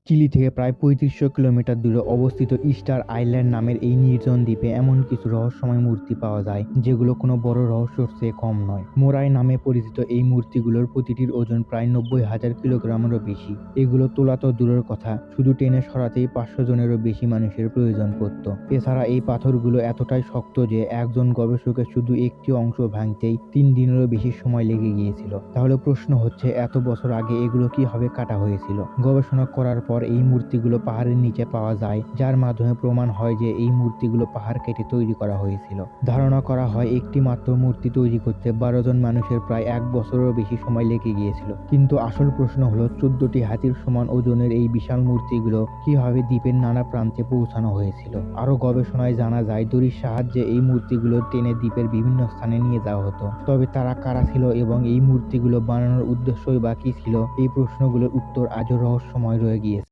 Chilli থেকে প্রায় ৩৫০০ kilometre দূরে অবস্থিত ইস্টার আইল্যান্ড নামের এই নির্জন দ্বীপে এমন কিছু রহস্যময় মূর্তি পাওয়া যায় যেগুলো কোনো বড় রহস্যর চেয়ে কম নয়। মোরাই নামে পরিচিত এই মূর্তিগুলোর প্রতিটির ওজন প্রায় ৯০,০০০ কিলোগ্রামেরও বেশি। এগুলো তোলা তো দূরের কথা, শুধু টেনে সরাতেই ৫০০ জনেরও বেশি মানুষের প্রয়োজন পড়ত। এছাড়া এই পাথরগুলো এতটাই শক্ত যে একজন গবেষকের শুধু একটি অংশ ভাঙতেই ৩ দিনেরও বেশি সময় লেগে গিয়েছিল। তাহলে প্রশ্ন হচ্ছে, এত বছর আগে এগুলো কিভাবে কাটা হয়েছিল? গবেষণা করার পর এই মূর্তিগুলো পাহাড়ের নিচে পাওয়া যায়, যার মাধ্যমে প্রমাণ হয় যে এই মূর্তিগুলো পাহাড় কেটে তৈরি করা হয়েছিল। ধারণা করা হয় একটি মাত্র মূর্তি তৈরি করতে ১২ জন মানুষের প্রায় ১ বছরেরও বেশি সময় লেগে গিয়েছিল। কিন্তু আসল প্রশ্ন হলো, ১৪টি হাতির সমান ওজনের এই বিশাল মূর্তিগুলো কিভাবে দ্বীপের নানা প্রান্তে পৌঁছানো হয়েছিল। আরো গবেষণায় জানা যায় দড়ির সাহায্যে এই মূর্তিগুলো টেনে দ্বীপের বিভিন্ন স্থানে নিয়ে যাওয়া হতো। তবে তারা কারা ছিল এবং এই মূর্তিগুলো বানানোর উদ্দেশ্যই বা কি ছিল, এই প্রশ্নগুলোর উত্তর আজও রহস্যময় রয়ে গিয়েছে।